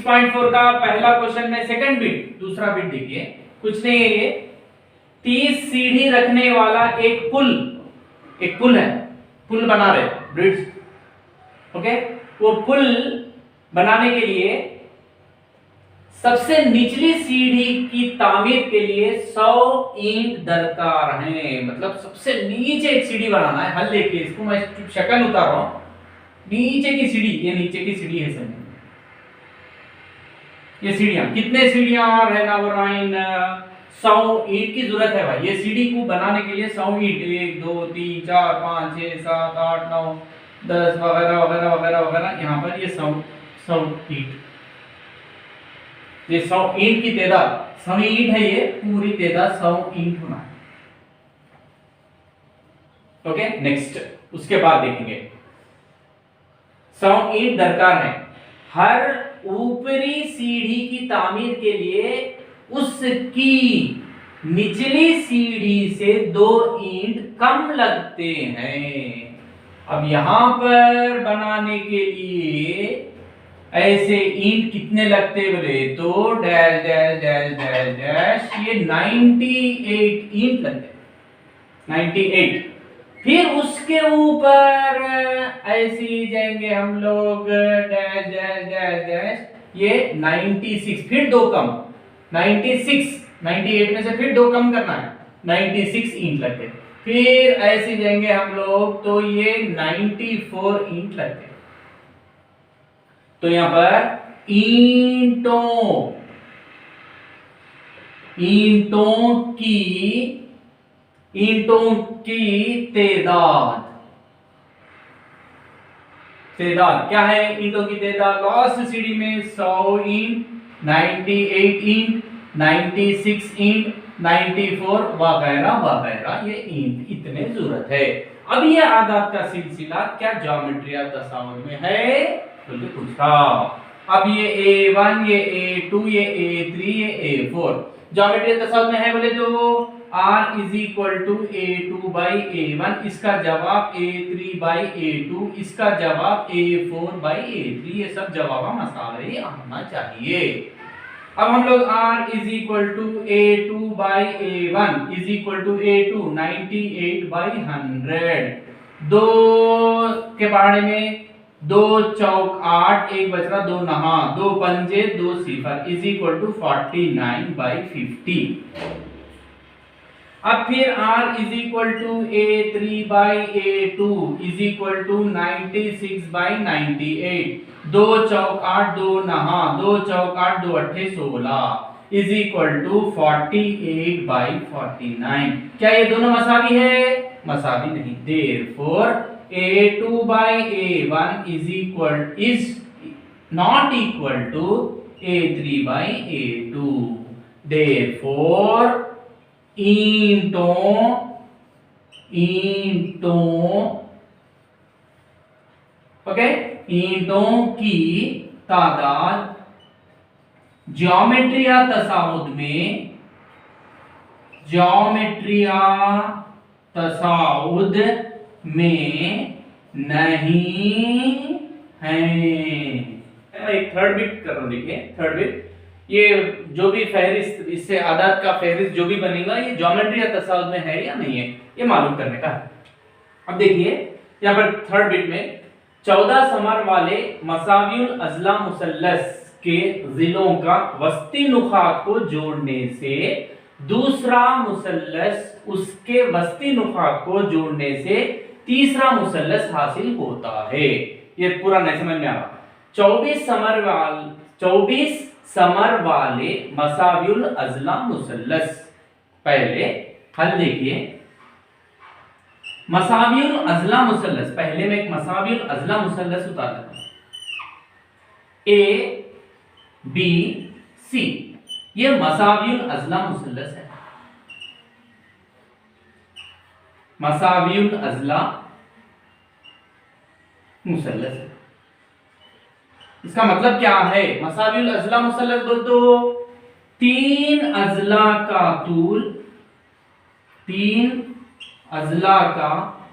6.4 का पहला क्वेश्चन में सेकंड बिट, दूसरा बिट देखिए, कुछ नहीं है ये, 30 सीढ़ी रखने वाला एक पुल है, पुल बना रहे ब्रिज, ओके। वो पुल बनाने के लिए सबसे निचली सीढ़ी की तामीर के लिए 100 ईंट दरकार है। मतलब सबसे नीचे एक सीढ़ी बनाना है, हल लेके, इसको मैं शक्ल उतार रहा हूं, नीचे की सीढ़ी, ये नीचे की सीढ़ी है सर, ये सीढ़ियां, कितने सीढ़ियां रहनावराइन 100 ईंट की जरूरत है भाई। ये सीढ़ी को बनाने के लिए 100 ईंट, 1 2 3 4 5 6 7 8 9 10 वगैरह वगैरह वगैरह वगैरह, यहाँ पर ये 100 ईंट, ये 100 ईंट की तादाद, 100 ईंट है, ये पूरी तादाद 100 ईंट होना है, ओके। नेक्स्ट, उसके बाद देखेंगे 100 ईंट दरकार है। हर ऊपरी सीढ़ी की तामीर के लिए उसकी निचली सीढ़ी से 2 ईंट कम लगते हैं। अब यहां पर बनाने के लिए ऐसे ईंट कितने लगते बोले तो dash dash dash dash dash, ये 98 ईंट लगते, 98। फिर उसके ऊपर ऐसे जाएंगे हम लोग, डैश डैश डैश डैश, ये 96, फिर 2 कम, 96, 98 में से फिर 2 कम करना है, 96 ईंट लगते। फिर ऐसे जाएंगे हम लोग तो ये 94 ईंट लगते। तो यहां पर ईंटों की तादाद क्या है? ईंटों की तादाद लास्ट सीढ़ी में 100 ईंट, 98 ईंट, 96 ईंट, 94 वगैरह वगैरह, ये ईंट इतने जरूरत है। अब ये आदाद का सिलसिला क्या ज्योमेट्री या तसावुर में है तो ये पूछा। अब ये A1, ये A2, ये A3, ये A4 ज्योमेट्री या तसावुर में है बोले तो R is equal to A2 by A1, इसका जवाब A3 बाई A2, इसका जवाब A4 बाई A3, ये सब जवाब मसाले आना चाहिए। अब हम लोग R is equal to A2 by A1 is equal to A2 98 by 100, 2 के पहाड़े में 2 चौक 8, 1 बच रहा, 2 नहा, 2 पंजे 2 सिफर इज इक्वल टू 49 बाई 50। अब फिर R is equal to A3 by A2 is equal to 96 by 98, 2 चौक 8, 2 नहा, 2 चौक 8, 2 अट्ठे 16 इज इक्वल टू 48 बाई 49। क्या ये दोनों मसावी है? मसावी नहीं। Therefore A2 by A1 is not equal to A3 by A2। Therefore ईंटों की तादाद ज्योमेट्री या तसाउद में नहीं है। एक थर्ड बिट कर रहा हूं, देखिए थर्ड बिट, ये जो भी फहरिस्त, इससे आदाद का फहरिस्त जो भी बनेगा ये ज्योमेट्री या तसाउद में है या नहीं है, ये मालूम करने का है। अब देखिए यहाँ पर थर्ड बिट में 14 समर वाले मसावियुल अज़ला मुसल्लस के जिलों का वस्ती नुकात को जोड़ने से दूसरा मुसल्लस उसके वस्ती नुकात को जोड़ने से तीसरा मुसल्लस हासिल होता है। ये पूरा नहीं समझ में आ रहा। 24 समर वाले मसावियुल अज़ला मुसल्लस, पहले हल देखिए। मसावियुल अज़ला मुसल्लस, पहले मैं एक मसावियुल अज़ला मुसल्लस उतार देता हूं, A B C, ये मसावियुल अज़ला मुसल्लस है। मसावियुल अज़ला मुसल्लस है, इसका मतलब क्या है? मसावियुल अज़ला मुसल्लस बोल तो 3 अज़ला का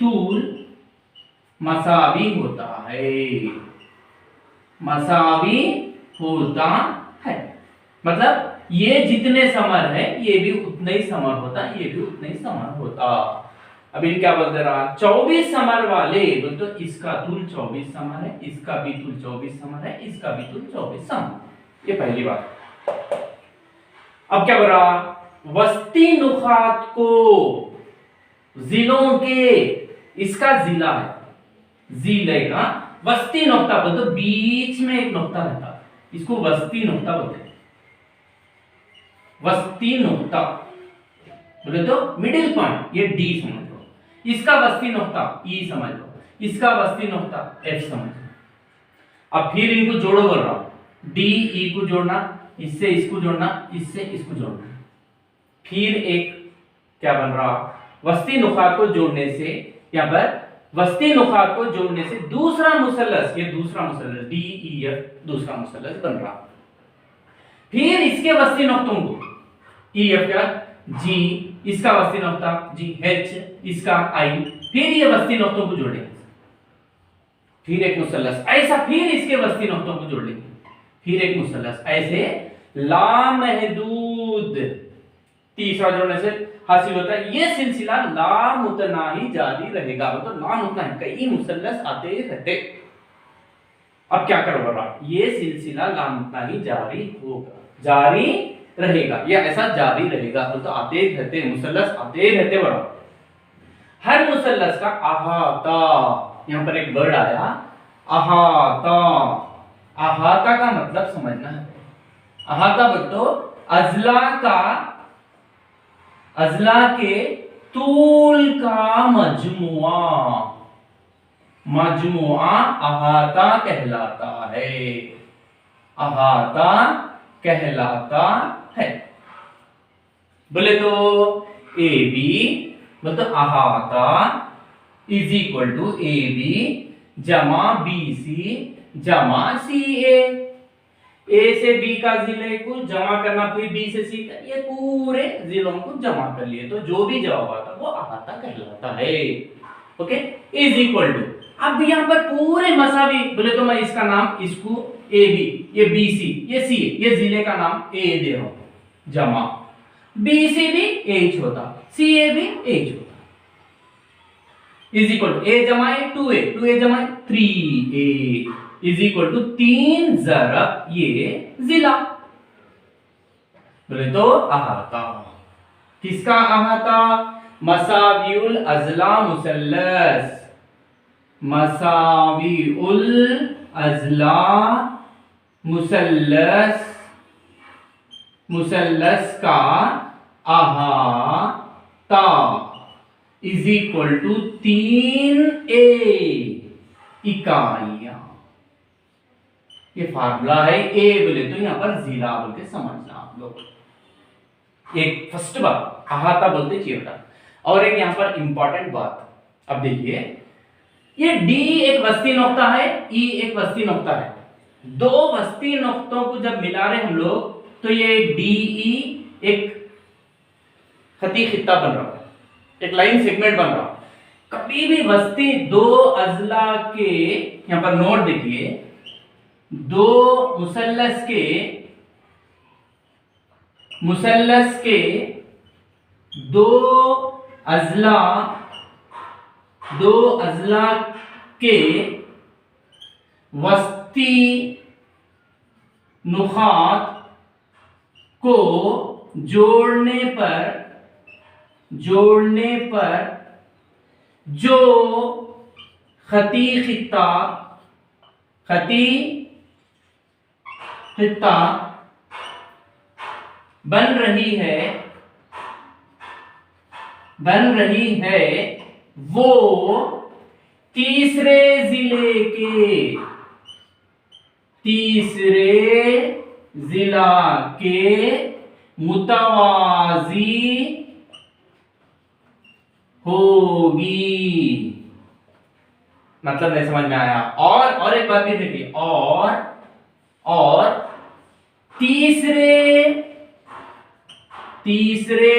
तूल मसावी होता है। मसावी होता है। मतलब ये जितने समर है ये भी उतने ही समर होता, ये भी उतने ही समर होता। अब इन क्या बोलते रहा, 24 समर वाले बोल तो इसका तुल 24 समर है, इसका भी तुल 24 समर है, इसका भी तुल 24 समर। ये पहली बात। अब क्या बोल रहा, वस्ती नुखात को जिलों के, इसका जिला है, जिले का वस्ती नुक्ता बोल तो बीच में एक नुक्ता रहता, इसको वस्ती नुक्ता बोलते हैं। वस्ती नुक्ता बोले तो मिडिल पॉइंट, ये डी समझ लो, इसका वस्ती नुक्ता ई समझ लो, इसका वस्ती नुक्ता एफ समझ लो। अब फिर इनको जोड़ो बोल रहा हूं, डी ई को जोड़ना, इससे इसको जोड़ना, इससे इसको जोड़ना। फिर एक क्या बन रहा, वस्ती नुकात को जोड़ने से, यहां पर वस्ती नुकात को जोड़ने से दूसरा मुसल्लस, ये दूसरा मुसल्लस डी ई एफ दूसरा मुसल्लस बन रहा। फिर इसके वस्ती नुक्तों को ई एफ का जी, इसका वस्ती नुक्ता जी एच, इसका आई, फिर ये वस्ती नुक्तों को जोड़ेंगे, फिर एक मुसल्लस ऐसा, फिर इसके वस्ती नुक्तों को जोड़ लेंगे, फिर एक मुसल्लस ऐसे लामहदूद तीसरा जोड़ने से हासिल होता है। ये सिलसिला लामुतनाही जारी रहेगा, मतलब लामुतनाही कई मुसल्लस आते रहते। अब क्या करो रहा, ये सिलसिला लामुतनाही जारी होगा, जारी रहेगा, या ऐसा जारी रहेगा, तो आते रहते मुसल्लस आते रहते बड़ा। हर मुसल्लस का अहाता, यहां पर एक वर्ड आया अहाता, अहाता का मतलब समझना है। अहाता बोल तो अजला का, अजला के तूल का मजमुआ, मजमुआ अहाता कहलाता है, अहाता कहलाता है। बोले तो ए बी बोले तो अहाता is equal to A B जमा बी सी जमा सी ए से बी का जिले को जमा करना, फिर बी से सी का, ये पूरे जिलों को जमा कर लिए, तो जो भी जवाब आता वो अहाता कहलाता है। ओके, इज इक्वल टू, अब यहां पर पूरे मसावी, बोले तो मैं इसका नाम, इसको ए बी, ये बी सी, ये सी, ये जिले का नाम ए दे रहा हूं, जमा बी सी भी एच होता, सी ए भी एच होता, इज इक्वल टू ए जमा ए 2a, 2a जमा 3a इज इक्वल टू 3 ज़रब ये जिला। बोले तो अहाता, किसका अहाता, मसाविउल अजला मुसल्लस, मसाविउल अजला मुसल्लस, मुसल्लस का अहाता इज इक्वल टू 3a इकाइयां। ये फार्मूला है। ए बोले तो यहां पर जिला बोल के समझना आप लोग। एक फर्स्ट बात अहाता बोलते चियोटा, और एक यहां पर इंपॉर्टेंट बात, अब देखिए ये डी एक वस्ती नुक्ता है, ई एक वस्ती नुक्ता है, दो वस्ती नुक्तों को जब मिला रहे हम लोग तो ये डी ई एक खती खित्ता बन रहा है, एक लाइन सेगमेंट बन रहा है। कभी भी वस्ती दो अजला के, यहां पर नोट देखिए, दो मुसल्लस के दो अजला के वस्ती नुखात को जोड़ने पर जो खती खित्ता बन रही है वो तीसरे जिला के मुतवाजी होगी। मतलब नहीं समझ में आया? और एक बात भी देखिए, और तीसरे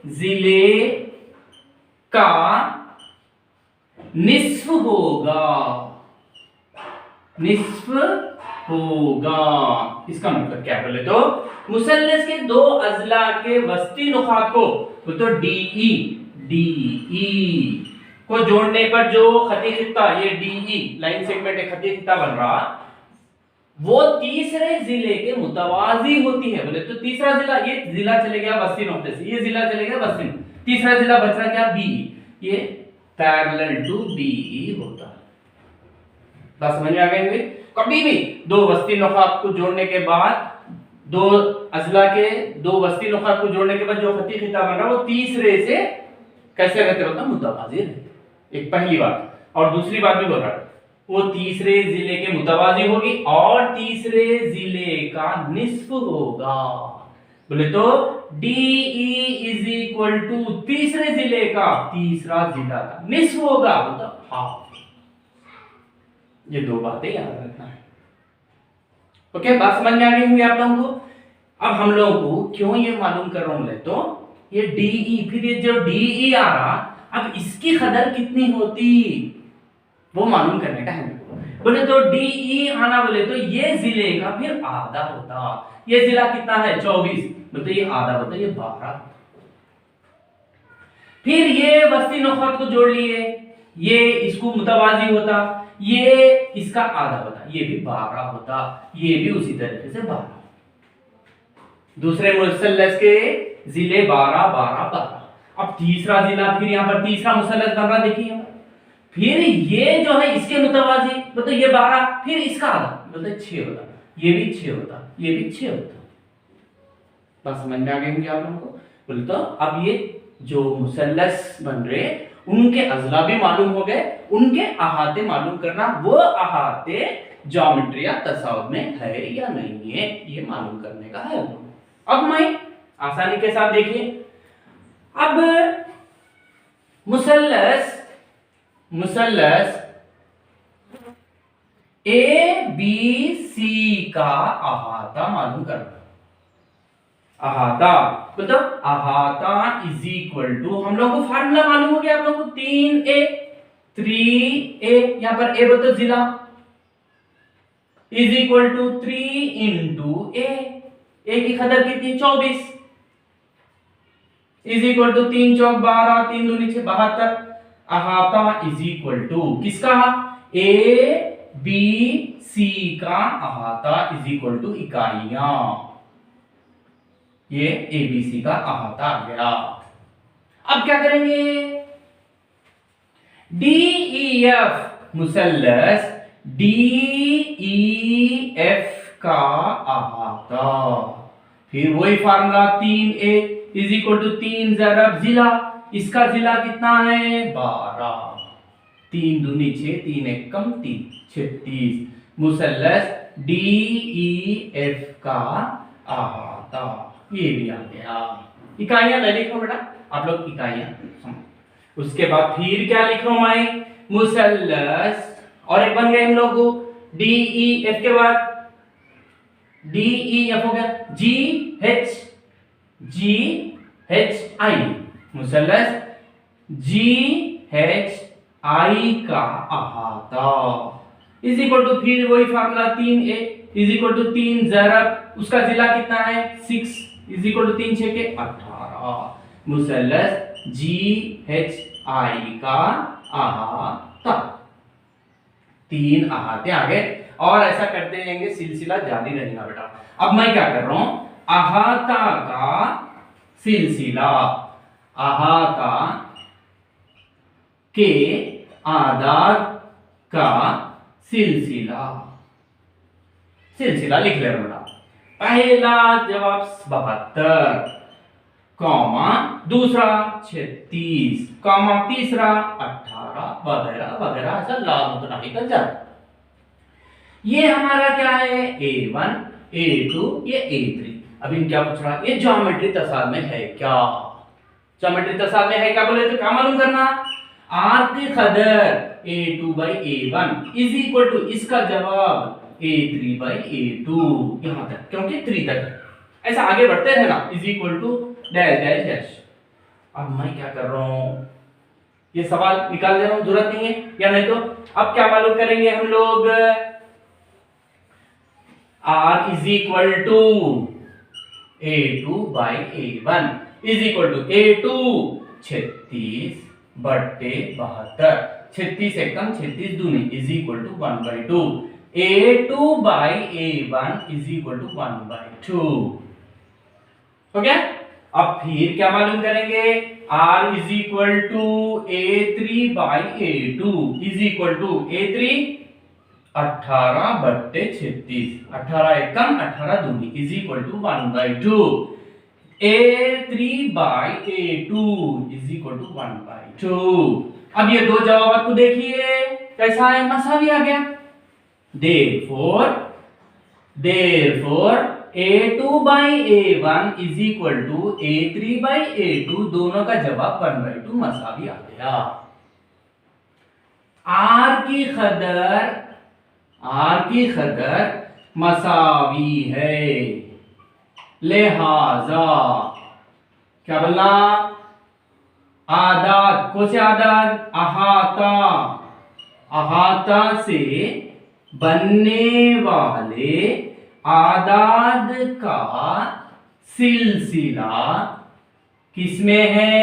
जिले का निस्फ होगा। इसका मतलब क्या बोले तो मुसल्लस के दो अजला के वस्ती नुकात को तो डीई को जोड़ने पर जो खती खित्ता, ये डीई लाइन सेगमेंट है, खती खित्ता बन रहा, वो तीसरे जिले के मुतवाजी होती है। बोले तो तीसरा जिला, ये जिला चले गया वस्ती नुक्ते से, ये जिला चले गया वस्ती, तीसरा जिला बच रहा क्या, बी, ये पैरेलल टू बीई होता है। बात समझ में आ गई होगी। कभी भी दो वस्ती नुकात को जोड़ने के बाद, दो अजला के दो वस्ती नुकात को जोड़ने के बाद जो खती खिता बन रहा वो तीसरे से कैसे रहते होता, मुतवाजी रहते। एक पहली बात, और दूसरी बात भी बोल रहा है वो तीसरे जिले के मुतवाजी होगी और तीसरे जिले का निस्फ होगा। बोले तो DE इज इक्वल टू तीसरे जिले का तीसरा जिला का निस्फ होगा, मतलब हाफ। ये दो बातें याद रखना है। ओके, बात समझ में आ गई होंगी आप लोगों को। अब हम लोगों को क्यों ये मालूम कर रहा हूं, तो ये DE, फिर ये जो DE आ रहा, अब इसकी कदर कितनी होती वो मालूम करने का है। बोले तो DE आना, बोले तो ये जिले का फिर आधा होता। ये जिला कितना है 24, बोले तो ये आधा होता, ये 12। फिर ये वस्ती नुकात को जोड़ लिए, ये इसको मुतवाजी होता, ये इसका आधा होता, ये भी 12 होता, ये भी उसी तरीके से 12। दूसरे मुसल्लस के जिले 12 12 12। अब तीसरा जिला, फिर यहाँ पर तीसरा मुसल्लस बन रहा, देखिए यहाँ पर, फिर ये जो है इसके मुतवाजी, मतलब ये 12, फिर इसका आधा, मतलब 6 होता, ये भी 6 होता, ये भी 6 होता। बस समझ में आ गई होंगी आप लोगों को। बोले तो अब ये जो मुसल्लस बन रहे उनके अजला भी मालूम हो गए, उनके अहाते मालूम करना, वो अहाते ज्योमेट्री या तसाउद में है या नहीं है, ये मालूम करने का है। अब मैं आसानी के साथ देखिए, अब मुसल्लस ABC का अहाता मालूम करना। अहाता मतलब अहाता इज इक्वल टू, हम लोग को फार्मूला मालूम हो गया आप लोगों को, 3A 3A, यहां पर A बोलते जिला, is equal to 3 into A की कदर कितनी 24, इज इक्वल टू 3 चौक 12, 3 दूनी 6 72। अहाता इज इक्वल टू किसका, ABC का अहाता इज इक्वल टू इकाइयां, ये ABC का अहाता आ गया। अब क्या करेंगे, DEF मुसल्लस DEF का अहाता, फिर वही formula 3A is equal to 3 ज़रब जिला, इसका जिला कितना है 12, 3 दूनी 6, 3 एक कम 3 36, मुसल्लस DEF का अहाता, ये भी आ गया। इकाइयां ले लिखो बेटा आप लोग, इकाइयां समझ। उसके बाद फिर क्या लिख रहा हूं मैं, मुसल्लस, और एक बन गए हम लोग को DEF के बाद DEF हो गया GHI, मुसल्लस GHI का अहाता इज इक्वल टू, फिर वही formula 3A is equal to 3 ज़रब उसका जिला कितना है 6 इज इक्वल टू 3 6 के 18, मुसल्लस GHI का अहाता। 3 अहाते आ गए, और ऐसा करते रहेंगे, सिलसिला जारी रहेगा बेटा। अब मैं क्या कर रहा हूं, अहाता का सिलसिला, अहाता के आदाद का सिलसिला लिख ले रहा हूं। पहला जवाब 72, कॉमा दूसरा 36, कॉमा तीसरा 18, वगैरह वगैरह, ऐसा लाभ निकल जाए। ये हमारा क्या है A1 A2, ये A3। अब इन क्या पूछ रहा है, ये ज्योमेट्री तसाद में है क्या, ज्योमेट्री तसाद में है क्या, बोले तो क्या मालूम करना, आर्क की कदर A2 by A1 is equal to, इसका जवाब A3 by A2, यहां तक, क्योंकि 3 तक ऐसा आगे बढ़ते रहना, is equal to dash dash dash. अब मैं क्या कर रहा हूं, ये सवाल निकाल दे रहा हूं, जरूरत नहीं है, या नहीं तो अब क्या मालूम करेंगे हम लोग, R is equal to A2 by A1 is equal to A2 36/72, 36 एकम 36 दूनी is equal to 1/2, A2 by A1 is equal to 1/2। हो गया। अब फिर क्या मालूम करेंगे, R is equal to A3 by A2 is equal to A3 18/36, 18 एकम 18 दूनी is equal to 1/2, A3 by A2 is equal to 1/2। अब ये दो जवाब आपको देखिए कैसा है, मसावी आ गया। therefore A2 by A1 is equal to A3 by A2, दोनों का जवाब 1/2 मसावी आ गया। R की कदर मसावी है, लिहाजा क्या बोलना, आदाद, कौन से आदाद, अहाता से बनने वाले आदाद का सिलसिला किसमें है,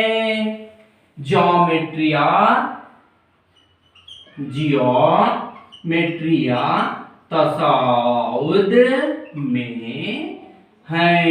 जियोमेट्रिया तसाउद में है।